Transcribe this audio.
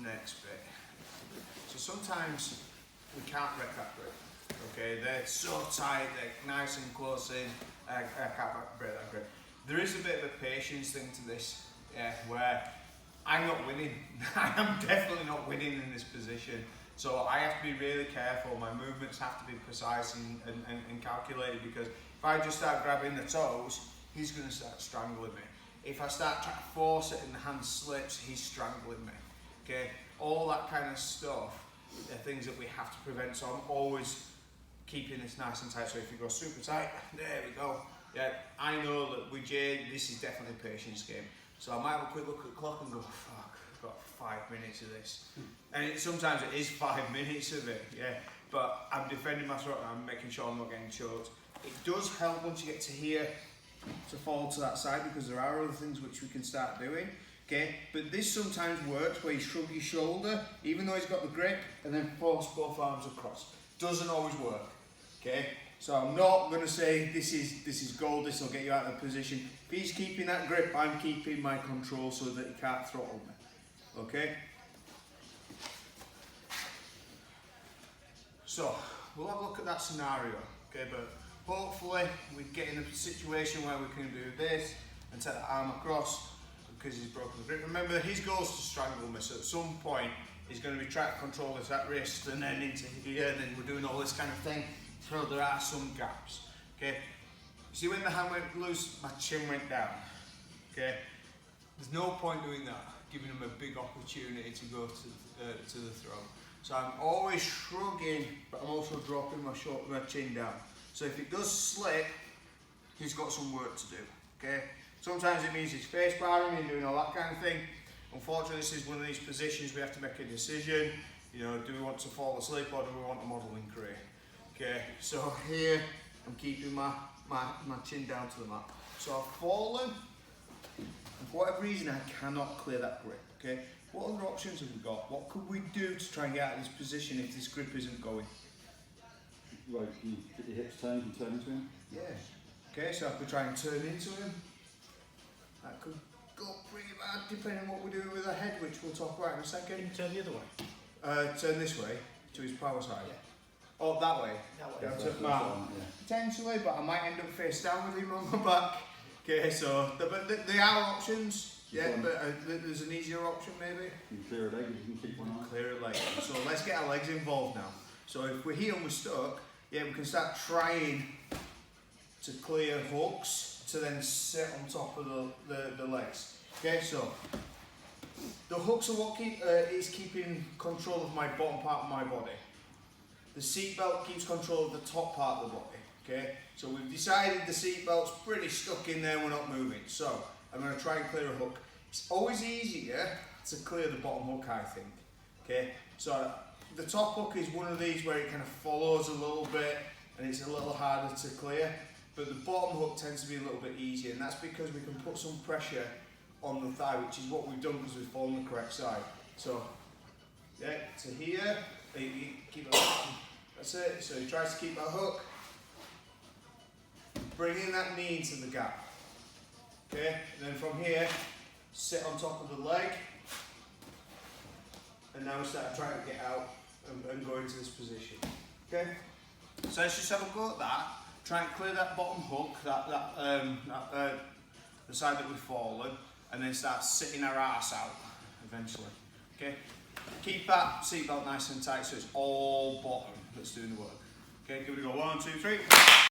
next bit. So sometimes we can't wreck that grip. Okay, they're so tight, they're nice and close in. I can't break that grip. There is a bit of a patience thing to this, yeah, where I'm not winning. I am definitely not winning in this position. So I have to be really careful. My movements have to be precise and calculated, because if I just start grabbing the toes, he's going to start strangling me. If I start trying to force it and the hand slips, he's strangling me. Okay, all that kind of stuff are things that we have to prevent. So I'm always keeping this nice and tight. So if you go super tight, there we go. Yeah, I know that with Jay, this is definitely a patience game. So I might have a quick look at the clock and go, fuck, I've got 5 minutes of this. And sometimes it is 5 minutes of it, yeah. But I'm defending my throat and I'm making sure I'm not getting choked. It does help once you get to here to fall to that side, because there are other things which we can start doing. Okay, but this sometimes works where you shrug your shoulder, even though he's got the grip, and then force both arms across. Doesn't always work. Okay, so I'm not going to say this is gold, this will get you out of the position. If he's keeping that grip, I'm keeping my control so that he can't throttle me. Okay. So we'll have a look at that scenario. Okay, but hopefully we get in a situation where we can do this and take the arm across, because he's broken the grip. Remember, his goal is to strangle me, so at some point he's going to be trying to control this at wrist and then into here, and then we're doing all this kind of thing. So there are some gaps. Okay, see when the hand went loose, my chin went down. Okay, there's no point doing that, giving him a big opportunity to go to the throat. So I'm always shrugging, but I'm also dropping my chin down. So if it does slip, he's got some work to do. Okay. Sometimes it means he's face barring and doing all that kind of thing. Unfortunately, this is one of these positions we have to make a decision. You know, do we want to fall asleep or do we want a modelling career? Okay, so here I'm keeping my chin down to the mat. So I've fallen, and for whatever reason I cannot clear that grip. Okay, what other options have we got? What could we do to try and get out of this position if this grip isn't going? Right, can you get your hips turned and turn into him? Yeah. Okay, so I could try and turn into him. That could go pretty bad depending on what we do with the head, which we'll talk about in a second. Can you turn the other way? Turn this way to his power side. Yeah. Oh, that way. That way. Yeah, potentially, but I might end up face down with him on my back. Okay, so there are options. Yeah, but there's an easier option maybe. You can clear a leg, you can keep one eye. Clear a leg. So let's get our legs involved now. So if we're here and we're stuck, yeah, we can start trying to clear hooks to then sit on top of the legs. Okay, so the hooks are what is keeping control of my bottom part of my body. The seat belt keeps control of the top part of the body. Okay, so we've decided the seat belt's pretty stuck in there, we're not moving. So I'm going to try and clear a hook. It's always easier to clear the bottom hook, I think. Okay, so the top hook is one of these where it kind of follows a little bit and it's a little harder to clear. But the bottom hook tends to be a little bit easier, and that's because we can put some pressure on the thigh, which is what we've done because we've fallen the correct side. So, yeah, to here, you keep it, that's it. So he tries to keep that hook, bringing that knee into the gap. Okay, and then from here, sit on top of the leg, and now we start trying to get out and go into this position. Okay, so let's just have a go at that. Try and clear that bottom hook, the side that we've fallen, and then start sitting our ass out eventually. Okay, keep that seatbelt nice and tight so it's all bottom that's doing the work. Okay, give it a go. 1, 2, 3.